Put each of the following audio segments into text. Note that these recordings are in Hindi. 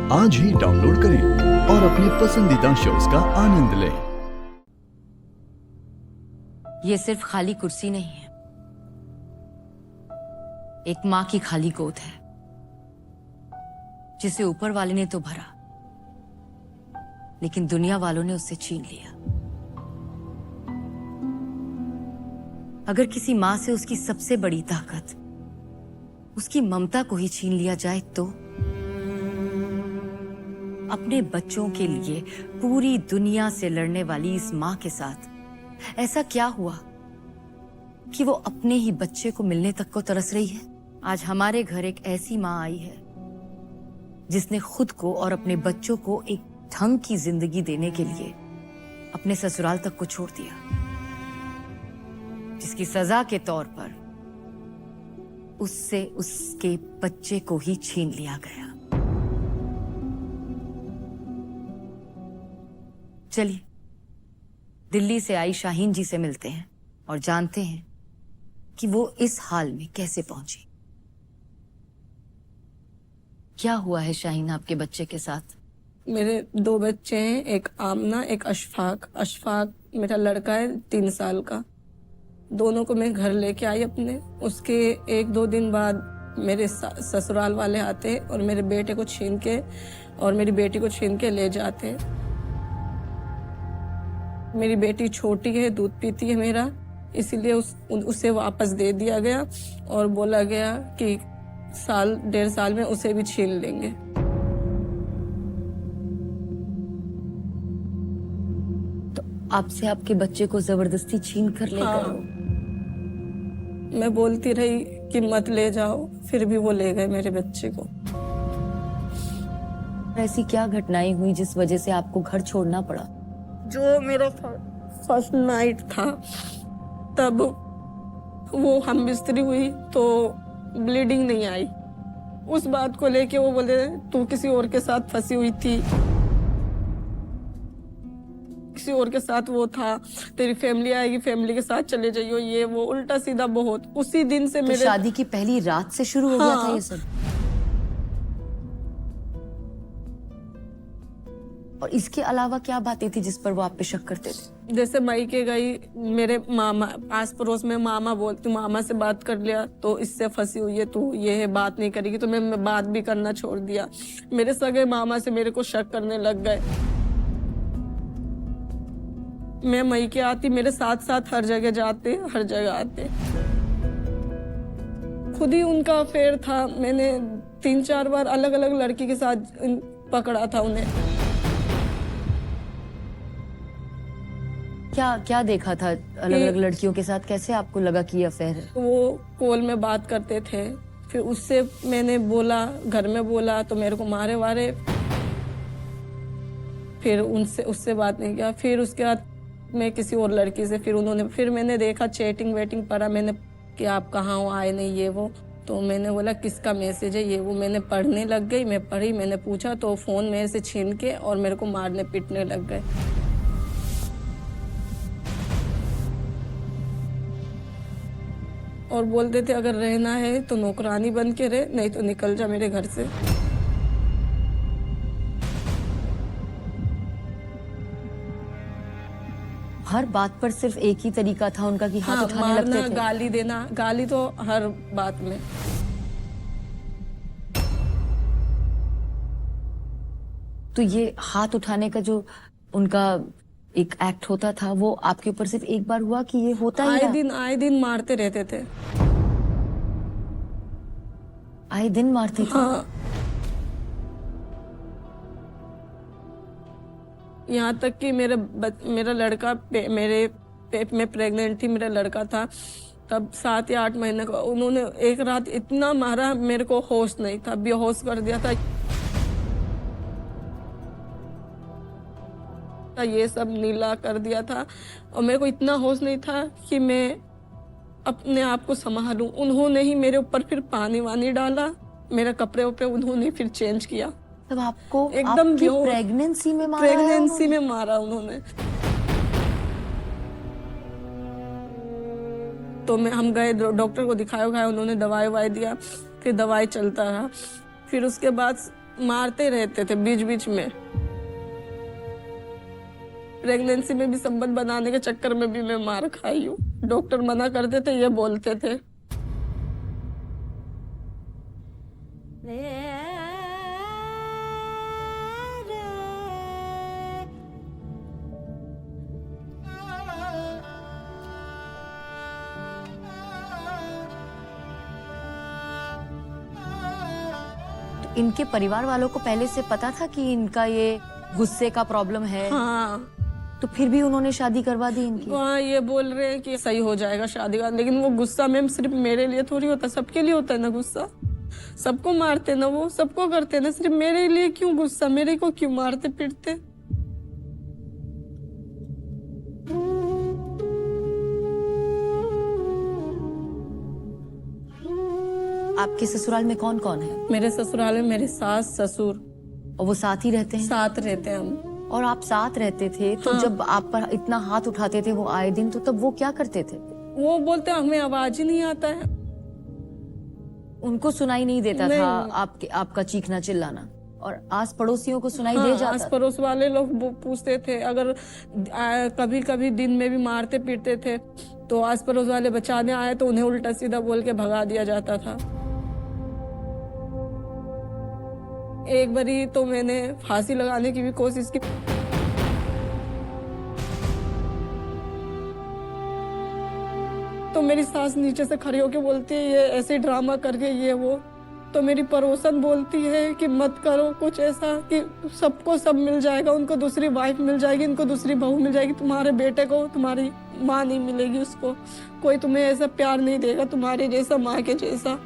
आज ही डाउनलोड करें और अपने पसंदीदा शोज का आनंद लें। ये सिर्फ खाली कुर्सी नहीं है, एक मां की खाली गोद है जिसे ऊपर वाले ने तो भरा, लेकिन दुनिया वालों ने उससे छीन लिया। अगर किसी मां से उसकी सबसे बड़ी ताकत, उसकी ममता को ही छीन लिया जाए तो अपने बच्चों के लिए पूरी दुनिया से लड़ने वाली इस मां के साथ ऐसा क्या हुआ कि वो अपने ही बच्चे को मिलने तक को तरस रही है। आज हमारे घर एक ऐसी मां आई है जिसने खुद को और अपने बच्चों को एक ढंग की जिंदगी देने के लिए अपने ससुराल तक को छोड़ दिया, जिसकी सजा के तौर पर उससे उसके बच्चे को ही छीन लिया गया। चलिए दिल्ली से आई शाहीन जी से मिलते हैं और जानते हैं कि वो इस हाल में कैसे पहुंची। क्या हुआ है शाहीन आपके बच्चे के साथ? मेरे 2 बच्चे हैं, एक आमना एक अशफाक। अशफाक मेरा लड़का है 3 साल का। दोनों को मैं घर लेके आई अपने। उसके 1-2 दिन बाद मेरे ससुराल वाले आते और मेरे बेटे को छीन के और मेरी बेटी को छीन के ले जाते। मेरी बेटी छोटी है, दूध पीती है मेरा, इसीलिए उसे वापस दे दिया गया और बोला गया कि 1.5 साल में उसे भी छीन लेंगे। तो आपसे आपके बच्चे को जबरदस्ती छीन कर ले गए? मैं बोलती रही कि मत ले जाओ, फिर भी वो ले गए मेरे बच्चे को। ऐसी क्या घटनाएं हुई जिस वजह से आपको घर छोड़ना पड़ा? जो मेरा फर्स्ट नाइट था, तब वो हम बिस्तरी हुई तो ब्लीडिंग नहीं आई। उस बात को लेके वो बोले तू किसी और के साथ फंसी हुई थी, किसी और के साथ वो था, तेरी फैमिली आएगी, फैमिली के साथ चले जाइयो, ये वो उल्टा सीधा बहुत। उसी दिन से मेरे शादी की पहली रात से शुरू हो गया था ये सब? और इसके अलावा क्या बातें थी जिस पर वो आप पे शक करते थे? जैसे मायके गई, मेरे मामा आस पड़ोस में मामा बोलती, मामा से बात कर लिया तो इससे फंसी हुई है तू, ये है बात नहीं करेगी, तो मैं बात भी करना छोड़ दिया। मेरे सगे मामा से मेरे को शक करने लग गए। मैं मायके आती, मेरे साथ साथ हर जगह जाते, हर जगह आते। खुद ही उनका अफेयर था। मैंने 3-4 बार अलग अलग लड़की के साथ पकड़ा था उन्हें। क्या देखा था अलग अलग लड़कियों के साथ? कैसे आपको लगा कि ये अफेयर है? वो कॉल में बात करते थे, फिर उससे मैंने बोला, घर में बोला तो मेरे को मारे वारे। फिर उससे बात नहीं किया। फिर उसके बाद मैं किसी और लड़की से, फिर मैंने देखा चैटिंग वेटिंग पढ़ा मैंने कि आप कहाँ हो, आए नहीं, ये वो। तो मैंने बोला किसका मैसेज है ये वो। मैंने पढ़ने लग गई, मैं पढ़ी, मैंने पूछा तो फोन मेरे से छीन के और मेरे को मारने पीटने लग गए। और बोलते थे अगर रहना है तो नौकरानी बन के रहे, नहीं तो निकल जा मेरे घर से। हर बात पर सिर्फ एक ही तरीका था उनका कि हाथ उठाने मारना, लगते थे? गाली देना, गाली तो हर बात में। तो ये हाथ उठाने का जो उनका एक एक्ट होता था, वो आपके ऊपर सिर्फ एक बार हुआ कि ये होता ही रहा? आए दिन मारते रहते थे। आए दिन मारते थे? हाँ। यहाँ तक कि मेरा लड़का मेरे पेट में प्रेग्नेंट थी, मेरा लड़का था तब 7 या 8 महीने का। उन्होंने एक रात इतना मारा, मेरे को होश नहीं था, बेहोश कर दिया था। ये सब नीला कर दिया था और मेरे को इतना होश नहीं था कि मैं अपने आप को संभालूं। उन्होंने ही मेरे ऊपर फिर पानी वानी डाला, मेरे कपड़े उपड़े उन्होंने फिर चेंज किया। तब आपको एकदम प्रेगनेंसी में मारा? प्रेगनेंसी में मारा उन्होंने। तो हम गए डॉक्टर को दिखाया, उन्होंने दवाई दिया, फिर दवाई चलता रहा। फिर उसके बाद मारते रहते थे बीच बीच में। प्रेगनेंसी में भी संबंध बनाने के चक्कर में भी मैं मार खाई हूँ। डॉक्टर मना करते थे, ये बोलते थे। इनके परिवार वालों को पहले से पता था कि इनका ये गुस्से का प्रॉब्लम है? हाँ, तो फिर भी उन्होंने शादी करवा दी इनकी? वहाँ ये बोल रहे हैं कि सही हो जाएगा शादी का, लेकिन वो गुस्सा मैम सिर्फ मेरे लिए थोड़ी होता, सबके लिए होता है ना गुस्सा। सबको मारते ना, वो सबको करते ना, सिर्फ मेरे लिए क्यों गुस्सा, मेरे को क्यों मारते पीटते। आपके ससुराल में कौन कौन है? मेरे ससुराल में मेरे सास ससुर और वो साथ ही रहते हैं? साथ रहते हैं हम। और आप साथ रहते थे तो हाँ। जब आप पर इतना हाथ उठाते थे वो आए दिन, तो तब वो क्या करते थे? वो बोलते हमें आवाज ही नहीं आता है। उनको सुनाई नहीं देता नहीं। था आपका चीखना चिल्लाना? और आस पड़ोसियों को सुनाई हाँ, दे जाता? आस पड़ोस वाले लोग वो पूछते थे, अगर कभी कभी दिन में भी मारते पीटते थे तो आस पड़ोस वाले बचाने आए तो उन्हें उल्टा सीधा बोल के भगा दिया जाता था। एक बारी तो मैंने फांसी लगाने की भी कोशिश की। तो मेरी सास नीचे से खड़ी होके बोलती है ये ऐसे ड्रामा करके ये वो। तो मेरी पड़ोसन बोलती है कि मत करो कुछ ऐसा कि सबको सब मिल जाएगा, उनको दूसरी वाइफ मिल जाएगी, इनको दूसरी बहू मिल जाएगी, तुम्हारे बेटे को तुम्हारी माँ नहीं मिलेगी, उसको कोई तुम्हें ऐसा प्यार नहीं देगा तुम्हारे जैसा, माँ के जैसा।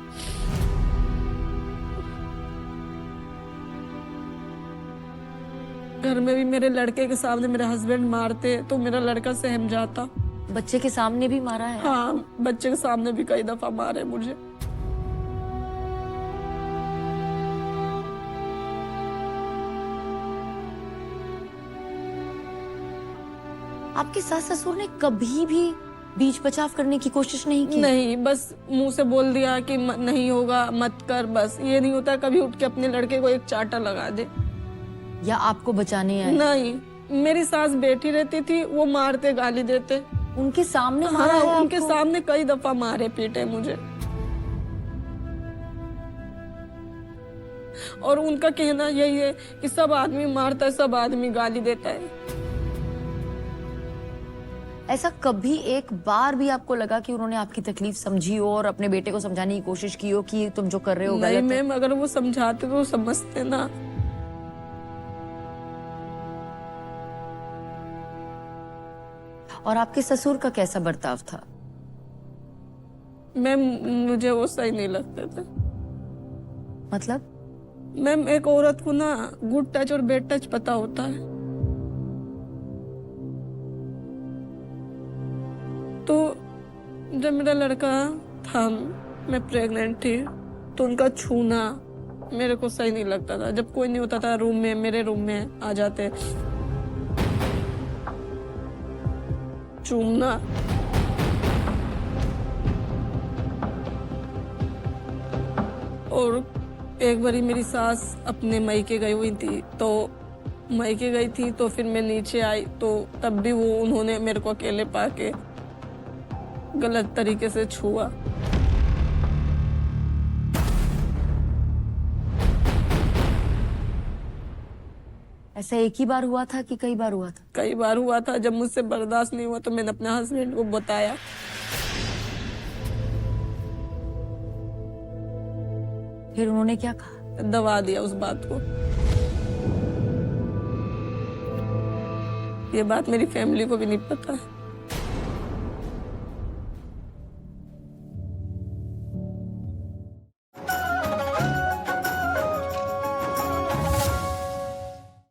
घर में भी मेरे लड़के के सामने मेरे हस्बैंड मारते तो मेरा लड़का सहम जाता। बच्चे के सामने भी मारा है? हाँ, बच्चे के सामने भी कई दफा मारे मुझे। आपके सास ससुर ने कभी भी बीच बचाव करने की कोशिश नहीं की? नहीं, बस मुंह से बोल दिया कि नहीं होगा मत कर, बस। ये नहीं होता कभी उठ के अपने लड़के को एक चाटा लगा दे या आपको बचाने आए? नहीं, मेरी सास बैठी रहती थी, वो मारते गाली देते। उनके सामने मारा है हाँ, उनके आपको? सामने कई दफा मारे पीटे मुझे। और उनका कहना यही है कि सब आदमी मारता है, सब आदमी गाली देता है। ऐसा कभी एक बार भी आपको लगा कि उन्होंने आपकी तकलीफ समझी हो और अपने बेटे को समझाने की कोशिश की हो कि तुम जो कर रहे हो गलत है? नहीं मैम, अगर वो समझाते तो समझते ना। और आपके ससुर का कैसा बर्ताव था? मैम मुझे वो सही नहीं लगते थे। मतलब? मैम एक औरत को ना गुड टच और बैड टच पता होता है। तो जब मेरा लड़का था, मैं प्रेग्नेंट थी, तो उनका छूना मेरे को सही नहीं लगता था। जब कोई नहीं होता था रूम में, मेरे रूम में आ जाते, चूमना। और एक बारी मेरी सास अपने मायके गई हुई थी, तो मायके गई थी तो फिर मैं नीचे आई तो तब भी वो उन्होंने मेरे को अकेले पाके गलत तरीके से छुआ। ऐसा एक ही बार हुआ था कि कई बार हुआ था? कई बार हुआ था। जब मुझसे बर्दाश्त नहीं हुआ तो मैंने अपने हस्बैंड को बताया। फिर उन्होंने क्या कहा? दबा दिया उस बात को। ये बात मेरी फैमिली को भी नहीं पता है।